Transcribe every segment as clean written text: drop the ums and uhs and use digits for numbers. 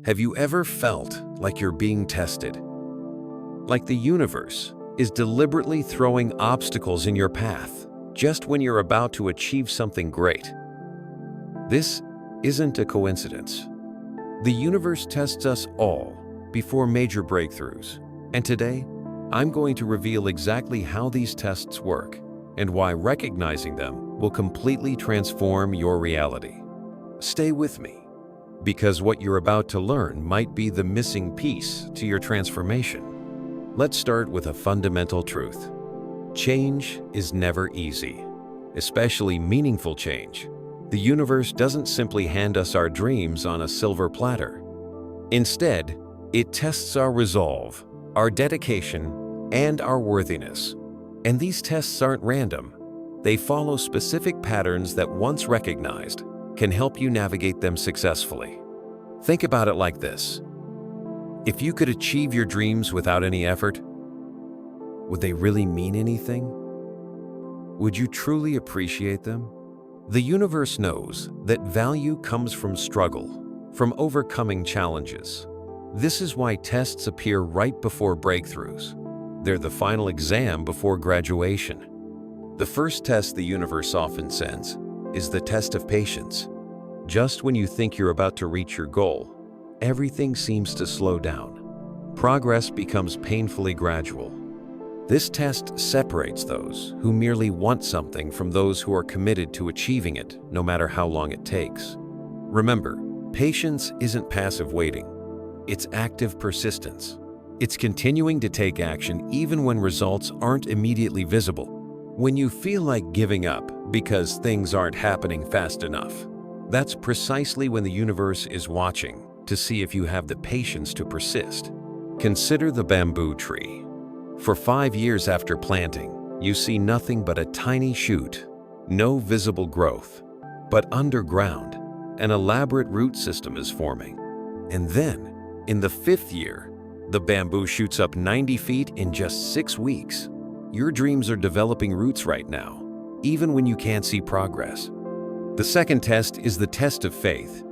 Have you ever felt like you're being tested? Like the universe is deliberately throwing obstacles in your path just when you're about to achieve something great? This isn't a coincidence. The universe tests us all before major breakthroughs, and today I'm going to reveal exactly how these tests work and why recognizing them will completely transform your reality. Stay with me, because what you're about to learn might be the missing piece to your transformation. Let's start with a fundamental truth. Change is never easy, especially meaningful change. The universe doesn't simply hand us our dreams on a silver platter. Instead, it tests our resolve, our dedication, and our worthiness. And these tests aren't random. They follow specific patterns that, once recognized, can help you navigate them successfully. Think about it like this. If you could achieve your dreams without any effort, would they really mean anything? Would you truly appreciate them? The universe knows that value comes from struggle, from overcoming challenges. This is why tests appear right before breakthroughs. They're the final exam before graduation. The first test the universe often sends is the test of patience. Just when you think you're about to reach your goal, everything seems to slow down. Progress becomes painfully gradual. This test separates those who merely want something from those who are committed to achieving it, no matter how long it takes. Remember, patience isn't passive waiting. It's active persistence. It's continuing to take action even when results aren't immediately visible. When you feel like giving up because things aren't happening fast enough, that's precisely when the universe is watching to see if you have the patience to persist. Consider the bamboo tree. For 5 years after planting, you see nothing but a tiny shoot, no visible growth. But underground, an elaborate root system is forming. And then, in the 5th year, the bamboo shoots up 90 feet in just 6 weeks. Your dreams are developing roots right now, even when you can't see progress. The second test is the test of faith.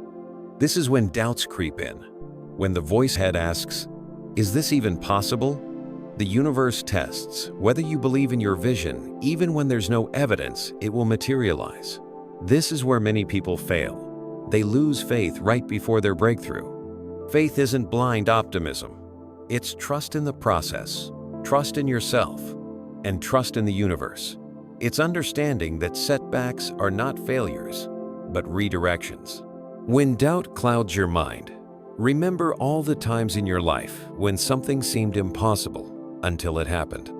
This is when doubts creep in. When the voice head asks, "Is this even possible?" The universe tests whether you believe in your vision. Even when there's no evidence it will materialize. This is where many people fail. They lose faith right before their breakthrough. Faith isn't blind optimism. It's trust in the process, trust in yourself, and trust in the universe. It's understanding that setbacks are not failures, but redirections. When doubt clouds your mind, remember all the times in your life when something seemed impossible until it happened.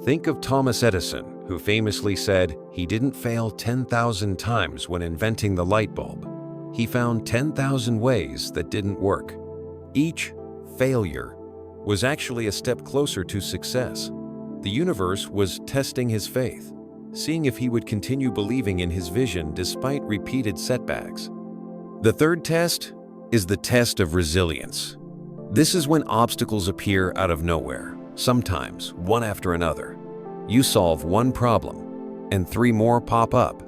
Think of Thomas Edison, who famously said he didn't fail 10,000 times when inventing the light bulb. He found 10,000 ways that didn't work. Each failure was actually a step closer to success. The universe was testing his faith, seeing if he would continue believing in his vision despite repeated setbacks. The third test is the test of resilience. This is when obstacles appear out of nowhere, sometimes one after another. You solve one problem, and 3 more pop up.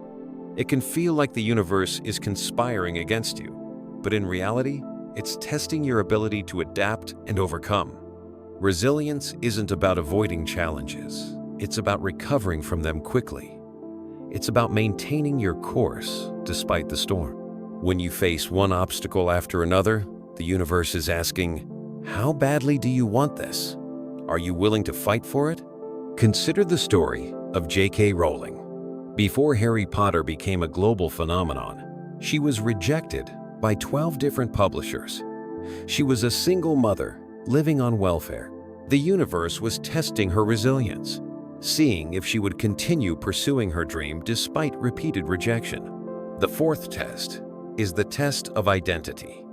It can feel like the universe is conspiring against you, but in reality, it's testing your ability to adapt and overcome. Resilience isn't about avoiding challenges. It's about recovering from them quickly. It's about maintaining your course despite the storm. When you face one obstacle after another, the universe is asking, how badly do you want this? Are you willing to fight for it? Consider the story of J.K. Rowling. Before Harry Potter became a global phenomenon, she was rejected by 12 different publishers. She was a single mother living on welfare. The universe was testing her resilience, seeing if she would continue pursuing her dream despite repeated rejection. The fourth test is the test of identity.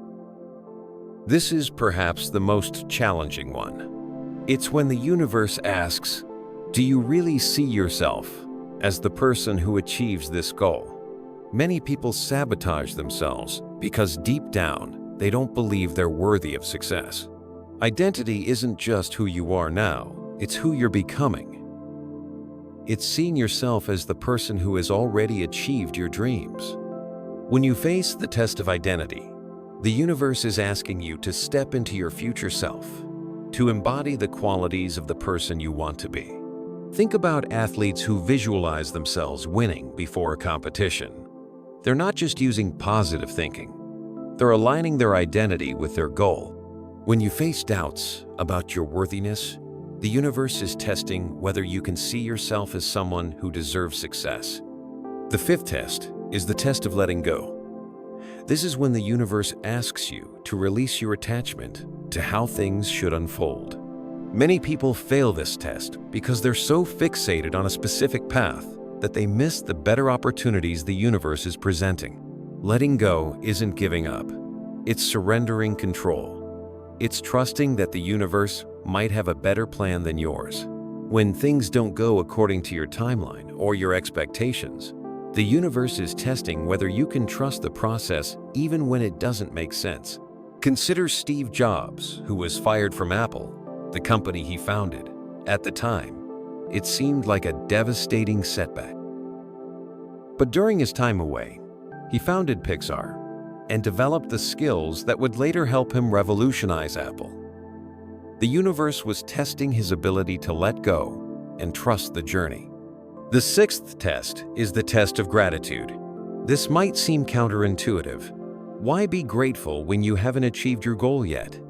This is perhaps the most challenging one. It's when the universe asks, do you really see yourself as the person who achieves this goal? Many people sabotage themselves because deep down, they don't believe they're worthy of success. Identity isn't just who you are now, it's who you're becoming. It's seeing yourself as the person who has already achieved your dreams. When you face the test of identity, The universe is asking you to step into your future self, to embody the qualities of the person you want to be. Think about athletes who visualize themselves winning before a competition. They're not just using positive thinking. They're aligning their identity with their goal. When you face doubts about your worthiness, the universe is testing whether you can see yourself as someone who deserves success. The fifth test is the test of letting go. This is when the universe asks you to release your attachment to how things should unfold. Many people fail this test because they're so fixated on a specific path that they miss the better opportunities the universe is presenting. Letting go isn't giving up. It's surrendering control. It's trusting that the universe might have a better plan than yours. When things don't go according to your timeline or your expectations, the universe is testing whether you can trust the process even when it doesn't make sense. Consider Steve Jobs, who was fired from Apple, the company he founded. At the time, it seemed like a devastating setback. But during his time away, he founded Pixar and developed the skills that would later help him revolutionize Apple. The universe was testing his ability to let go and trust the journey. The sixth test is the test of gratitude. This might seem counterintuitive. Why be grateful when you haven't achieved your goal yet?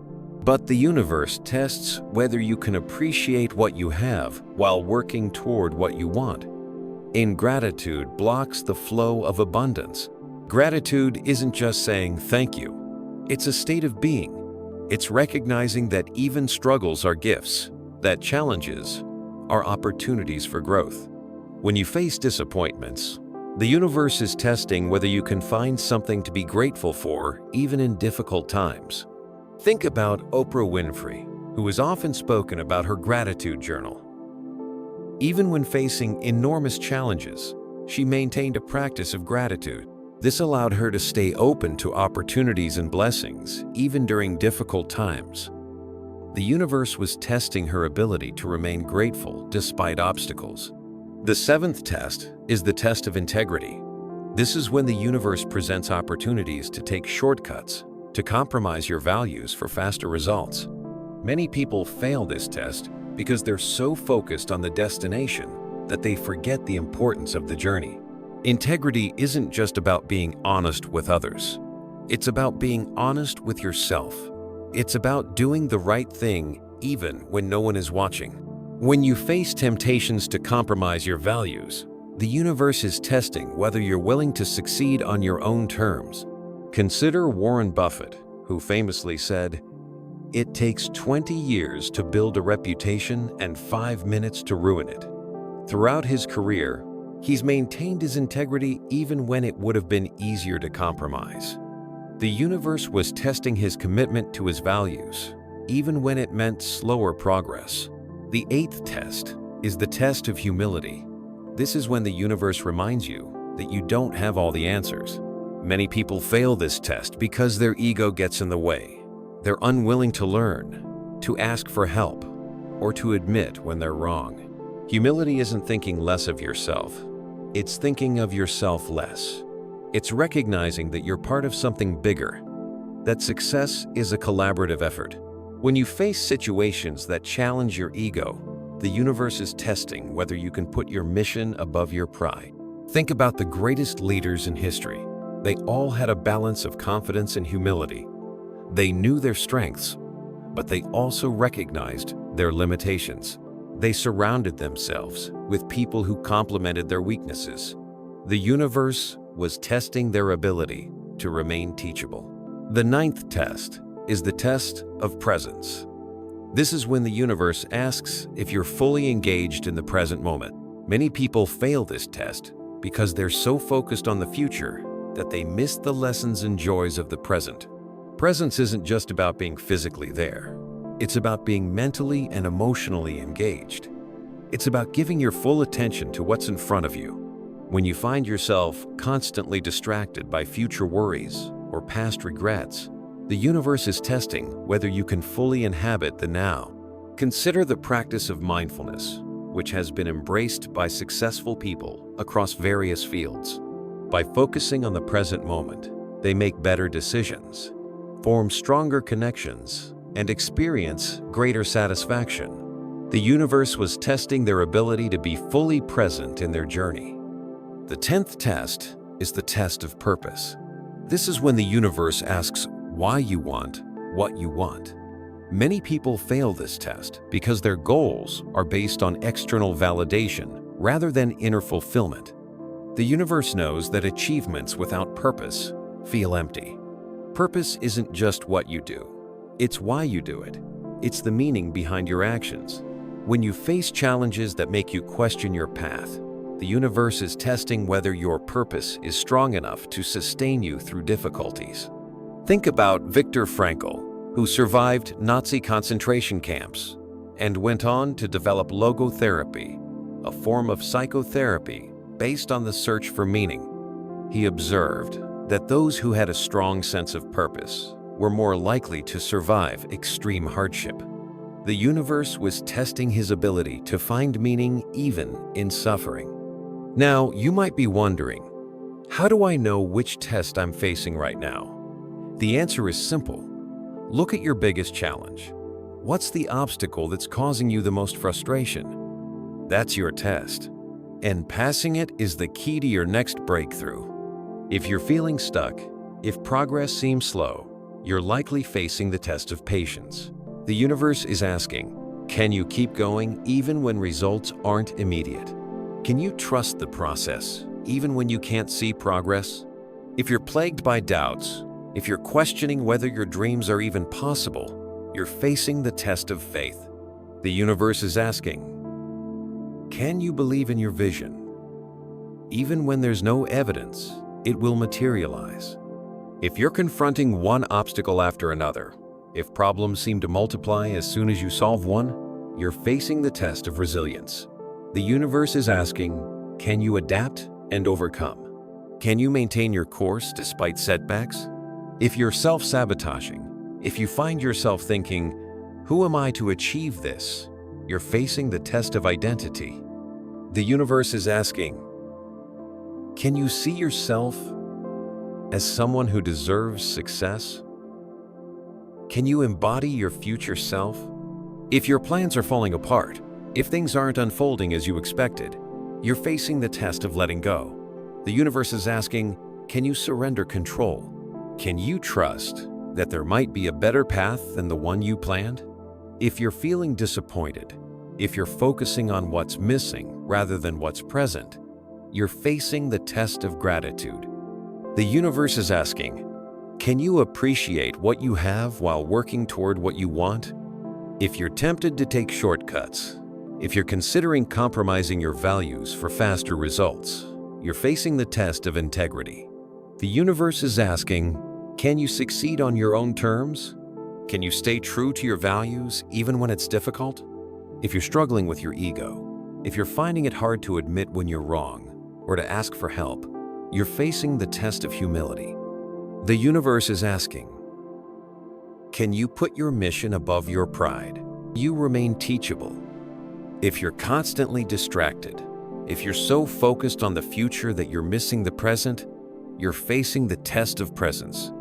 But the universe tests whether you can appreciate what you have while working toward what you want. Ingratitude blocks the flow of abundance. Gratitude isn't just saying thank you. It's a state of being. It's recognizing that even struggles are gifts, that challenges are opportunities for growth. When you face disappointments, the universe is testing whether you can find something to be grateful for even in difficult times. Think about Oprah Winfrey, who has often spoken about her gratitude journal. Even when facing enormous challenges, she maintained a practice of gratitude. This allowed her to stay open to opportunities and blessings, even during difficult times. The universe was testing her ability to remain grateful despite obstacles. The seventh test is the test of integrity. This is when the universe presents opportunities to take shortcuts, to compromise your values for faster results. Many people fail this test because they're so focused on the destination that they forget the importance of the journey. Integrity isn't just about being honest with others. It's about being honest with yourself. It's about doing the right thing even when no one is watching. When you face temptations to compromise your values, the universe is testing whether you're willing to succeed on your own terms. Consider Warren Buffett, who famously said, "It takes 20 years to build a reputation and 5 minutes to ruin it." Throughout his career, he's maintained his integrity even when it would have been easier to compromise. The universe was testing his commitment to his values, even when it meant slower progress. The eighth test is the test of humility. This is when the universe reminds you that you don't have all the answers. Many people fail this test because their ego gets in the way. They're unwilling to learn, to ask for help, or to admit when they're wrong. Humility isn't thinking less of yourself. It's thinking of yourself less. It's recognizing that you're part of something bigger, that success is a collaborative effort. When you face situations that challenge your ego, the universe is testing whether you can put your mission above your pride. Think about the greatest leaders in history. They all had a balance of confidence and humility. They knew their strengths, but they also recognized their limitations. They surrounded themselves with people who complemented their weaknesses. The universe was testing their ability to remain teachable. The ninth test is the test of presence. This is when the universe asks if you're fully engaged in the present moment. Many people fail this test because they're so focused on the future that they miss the lessons and joys of the present. Presence isn't just about being physically there. It's about being mentally and emotionally engaged. It's about giving your full attention to what's in front of you. When you find yourself constantly distracted by future worries or past regrets, the universe is testing whether you can fully inhabit the now. Consider the practice of mindfulness, which has been embraced by successful people across various fields. By focusing on the present moment, they make better decisions. form stronger connections, and experience greater satisfaction. The universe was testing their ability to be fully present in their journey. The 10th test is the test of purpose. This is when the universe asks why you want what you want. Many people fail this test because their goals are based on external validation rather than inner fulfillment. The universe knows that achievements without purpose feel empty. Purpose isn't just what you do, it's why you do it. It's the meaning behind your actions. When you face challenges that make you question your path, the universe is testing whether your purpose is strong enough to sustain you through difficulties. Think about Viktor Frankl, who survived Nazi concentration camps and went on to develop logotherapy, a form of psychotherapy based on the search for meaning. He observed that those who had a strong sense of purpose were more likely to survive extreme hardship. The universe was testing his ability to find meaning even in suffering. Now, you might be wondering, how do I know which test I'm facing right now? The answer is simple. Look at your biggest challenge. What's the obstacle that's causing you the most frustration? That's your test. And passing it is the key to your next breakthrough. If you're feeling stuck, if progress seems slow, you're likely facing the test of patience. The universe is asking, can you keep going even when results aren't immediate? Can you trust the process even when you can't see progress? If you're plagued by doubts, if you're questioning whether your dreams are even possible, you're facing the test of faith. The universe is asking, can you believe in your vision? Even when there's no evidence, it will materialize. If you're confronting one obstacle after another, if problems seem to multiply as soon as you solve one, you're facing the test of resilience. The universe is asking, can you adapt and overcome? Can you maintain your course despite setbacks? If you're self-sabotaging, if you find yourself thinking, who am I to achieve this? You're facing the test of identity. The universe is asking, can you see yourself as someone who deserves success? Can you embody your future self? If your plans are falling apart, if things aren't unfolding as you expected, you're facing the test of letting go. The universe is asking, can you surrender control? Can you trust that there might be a better path than the one you planned? If you're feeling disappointed, if you're focusing on what's missing rather than what's present, you're facing the test of gratitude. The universe is asking, can you appreciate what you have while working toward what you want? If you're tempted to take shortcuts, if you're considering compromising your values for faster results, you're facing the test of integrity. The universe is asking, can you succeed on your own terms? Can you stay true to your values even when it's difficult? If you're struggling with your ego, if you're finding it hard to admit when you're wrong or to ask for help, you're facing the test of humility. The universe is asking, can you put your mission above your pride? You remain teachable. If you're constantly distracted, if you're so focused on the future that you're missing the present, you're facing the test of presence.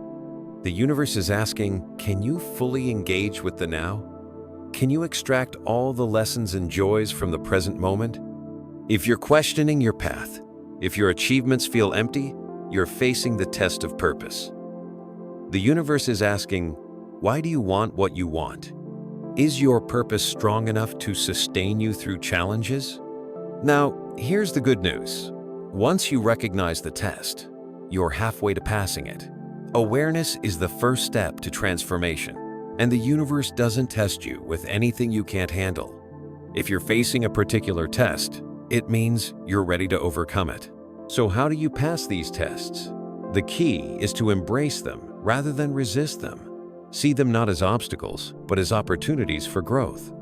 The universe is asking, can you fully engage with the now? Can you extract all the lessons and joys from the present moment? If you're questioning your path, if your achievements feel empty, you're facing the test of purpose. The universe is asking, why do you want what you want? Is your purpose strong enough to sustain you through challenges? Now, here's the good news. Once you recognize the test, you're halfway to passing it. Awareness is the first step to transformation, and the universe doesn't test you with anything you can't handle. If you're facing a particular test, it means you're ready to overcome it. So how do you pass these tests? The key is to embrace them rather than resist them. See them not as obstacles, but as opportunities for growth.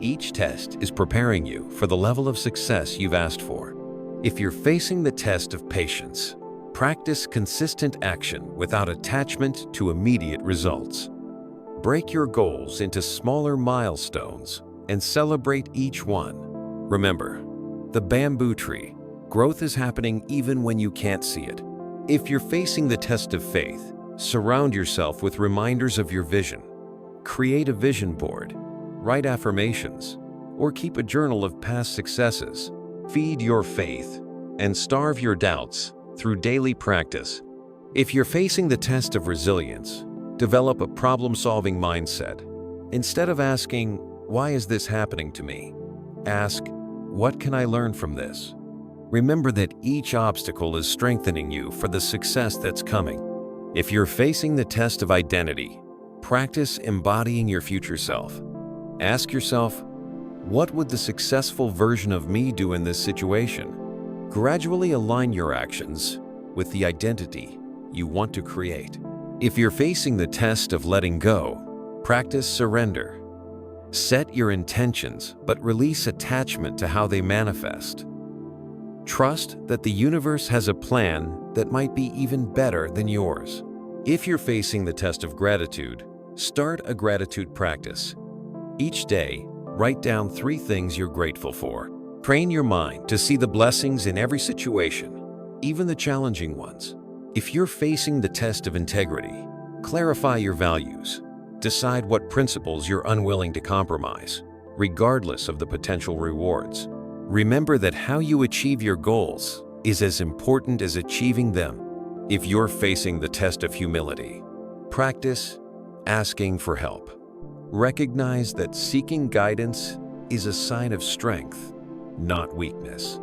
Each test is preparing you for the level of success you've asked for. If you're facing the test of patience, practice consistent action without attachment to immediate results. Break your goals into smaller milestones and celebrate each one. Remember, the bamboo tree, growth is happening even when you can't see it. If you're facing the test of faith, Surround yourself with reminders of your vision. Create a vision board, write affirmations, or keep a journal of past successes. Feed your faith and starve your doubts through daily practice. If you're facing the test of resilience, develop a problem-solving mindset. Instead of asking, "Why is this happening to me?" ask, "What can I learn from this?" Remember that each obstacle is strengthening you for the success that's coming. If you're facing the test of identity, practice embodying your future self. Ask yourself, what would the successful version of me do in this situation? Gradually align your actions with the identity you want to create. If you're facing the test of letting go, practice surrender. Set your intentions, but release attachment to how they manifest. Trust that the universe has a plan that might be even better than yours. If you're facing the test of gratitude, start a gratitude practice. Each day, write down 3 things you're grateful for. Train your mind to see the blessings in every situation, even the challenging ones. If you're facing the test of integrity, clarify your values. Decide what principles you're unwilling to compromise, regardless of the potential rewards. Remember that how you achieve your goals is as important as achieving them. If you're facing the test of humility, practice asking for help. Recognize that seeking guidance is a sign of strength, not weakness.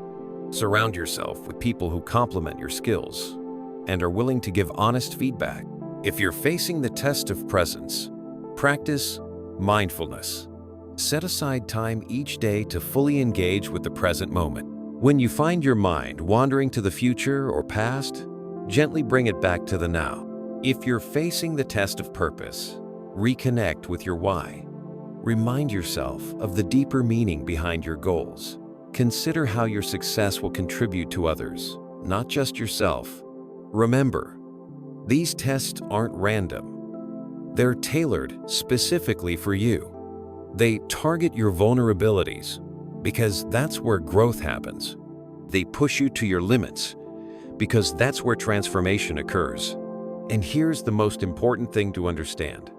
Surround yourself with people who complement your skills and are willing to give honest feedback. If you're facing the test of presence, practice mindfulness. Set aside time each day to fully engage with the present moment. When you find your mind wandering to the future or past, gently bring it back to the now. If you're facing the test of purpose, reconnect with your why. Remind yourself of the deeper meaning behind your goals. Consider how your success will contribute to others, not just yourself. Remember, these tests aren't random. They're tailored specifically for you. They target your vulnerabilities because that's where growth happens. They push you to your limits because that's where transformation occurs. And here's the most important thing to understand.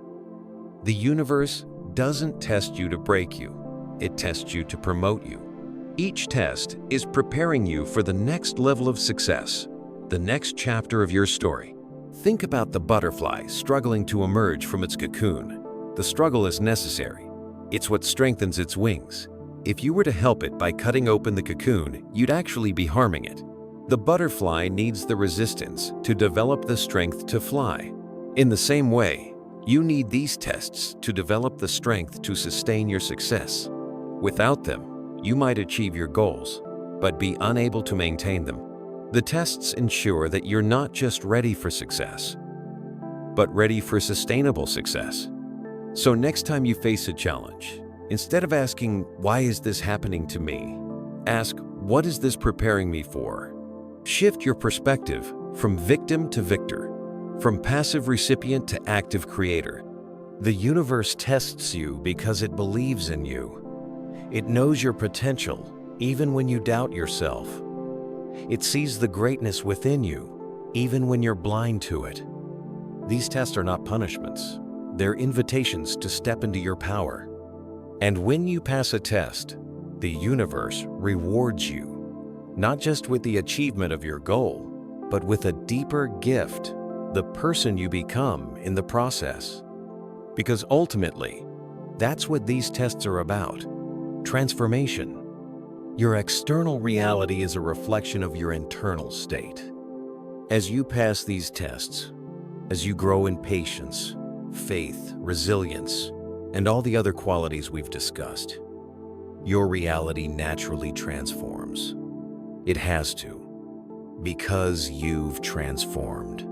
The universe doesn't test you to break you. It tests you to promote you. Each test is preparing you for the next level of success, the next chapter of your story. Think about the butterfly struggling to emerge from its cocoon. The struggle is necessary. It's what strengthens its wings. If you were to help it by cutting open the cocoon, you'd actually be harming it. The butterfly needs the resistance to develop the strength to fly. In the same way, you need these tests to develop the strength to sustain your success. Without them, you might achieve your goals, but be unable to maintain them. The tests ensure that you're not just ready for success, but ready for sustainable success. So next time you face a challenge, instead of asking, "Why is this happening to me?" ask, "What is this preparing me for?" Shift your perspective from victim to victor, from passive recipient to active creator. The universe tests you because it believes in you. It knows your potential, even when you doubt yourself. It sees the greatness within you, even when you're blind to it. These tests are not punishments. They're invitations to step into your power. And when you pass a test, the universe rewards you, not just with the achievement of your goal, but with a deeper gift, the person you become in the process. Because ultimately, that's what these tests are about: transformation. Your external reality is a reflection of your internal state. As you pass these tests, as you grow in patience, faith, resilience, and all the other qualities we've discussed, your reality naturally transforms. It has to, because you've transformed.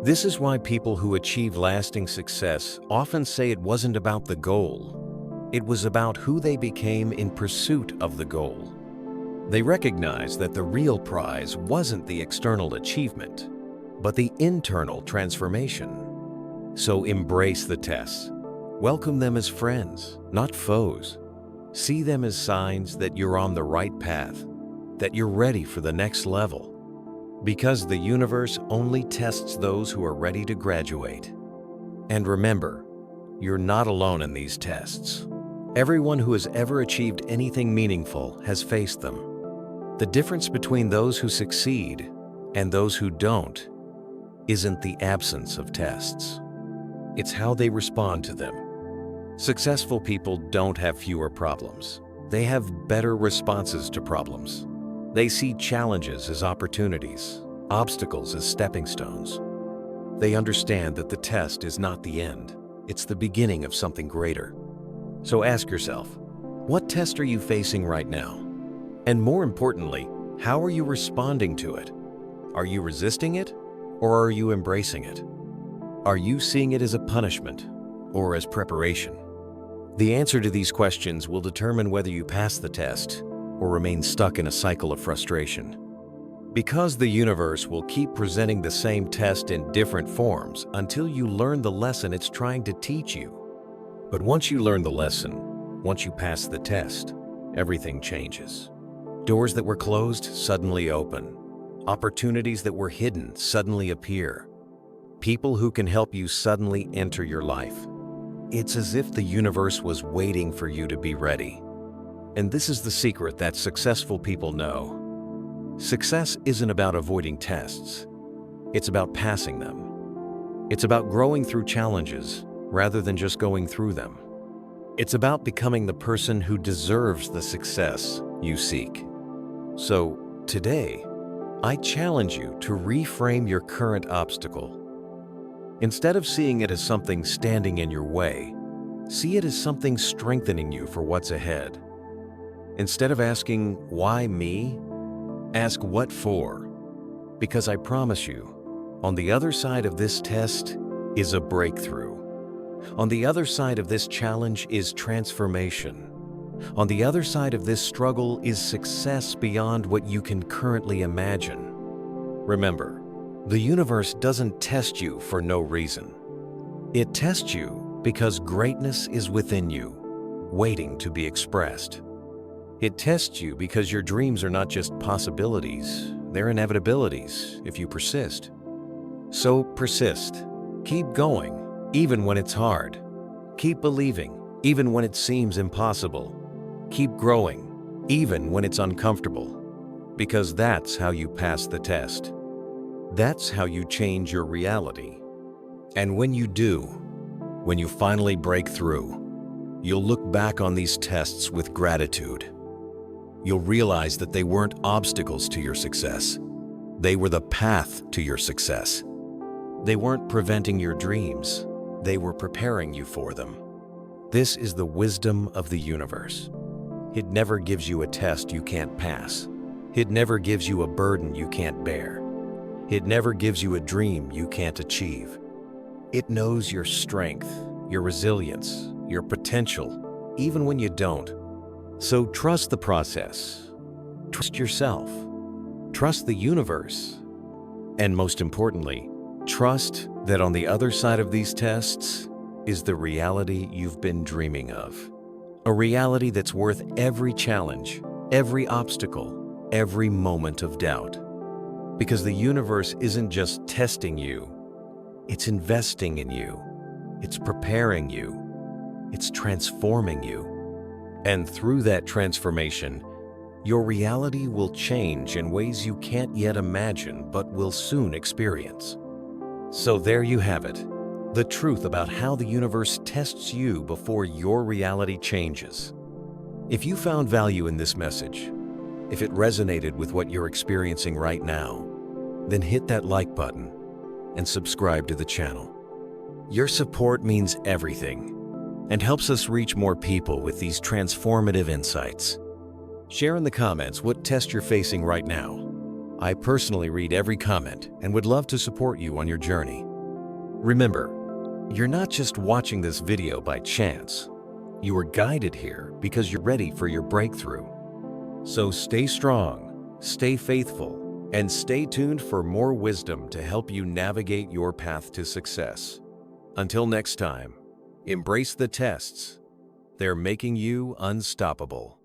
This is why people who achieve lasting success often say it wasn't about the goal. It was about who they became in pursuit of the goal. They recognize that the real prize wasn't the external achievement, but the internal transformation. So embrace the tests. Welcome them as friends, not foes. See them as signs that you're on the right path, that you're ready for the next level. Because the universe only tests those who are ready to graduate. And remember, you're not alone in these tests. Everyone who has ever achieved anything meaningful has faced them. The difference between those who succeed and those who don't isn't the absence of tests. It's how they respond to them. Successful people don't have fewer problems. They have better responses to problems. They see challenges as opportunities, obstacles as stepping stones. They understand that the test is not the end. It's the beginning of something greater. So ask yourself, what test are you facing right now? And more importantly, how are you responding to it? Are you resisting it, or are you embracing it? Are you seeing it as a punishment or as preparation? The answer to these questions will determine whether you pass the test or remain stuck in a cycle of frustration. Because the universe will keep presenting the same test in different forms until you learn the lesson it's trying to teach you. But once you learn the lesson, once you pass the test, everything changes. Doors that were closed suddenly open. Opportunities that were hidden suddenly appear. People who can help you suddenly enter your life. It's as if the universe was waiting for you to be ready. And this is the secret that successful people know. Success isn't about avoiding tests. It's about passing them. It's about growing through challenges rather than just going through them. It's about becoming the person who deserves the success you seek. So, today, I challenge you to reframe your current obstacle. Instead of seeing it as something standing in your way, see it as something strengthening you for what's ahead. Instead of asking, why me? Ask what for? Because I promise you, on the other side of this test is a breakthrough. On the other side of this challenge is transformation. On the other side of this struggle is success beyond what you can currently imagine. Remember, the universe doesn't test you for no reason. It tests you because greatness is within you, waiting to be expressed. It tests you because your dreams are not just possibilities, they're inevitabilities if you persist. So persist. Keep going, even when it's hard. Keep believing, even when it seems impossible. Keep growing, even when it's uncomfortable. Because that's how you pass the test. That's how you change your reality. And when you do, when you finally break through, you'll look back on these tests with gratitude. You'll realize that they weren't obstacles to your success. They were the path to your success. They weren't preventing your dreams. They were preparing you for them. This is the wisdom of the universe. It never gives you a test you can't pass. It never gives you a burden you can't bear. It never gives you a dream you can't achieve. It knows your strength, your resilience, your potential, even when you don't. So trust the process. Trust yourself. Trust the universe. And most importantly, trust that on the other side of these tests is the reality you've been dreaming of. A reality that's worth every challenge, every obstacle, every moment of doubt. Because the universe isn't just testing you, it's investing in you. It's preparing you. It's transforming you. And through that transformation, your reality will change in ways you can't yet imagine but will soon experience. So there you have it, the truth about how the universe tests you before your reality changes. If you found value in this message, if it resonated with what you're experiencing right now, then hit that like button and subscribe to the channel. Your support means everything and helps us reach more people with these transformative insights. Share in the comments what test you're facing right now. I personally read every comment and would love to support you on your journey. Remember, you're not just watching this video by chance. You are guided here because you're ready for your breakthrough. So stay strong, stay faithful, and stay tuned for more wisdom to help you navigate your path to success. Until next time, embrace the tests. They're making you unstoppable.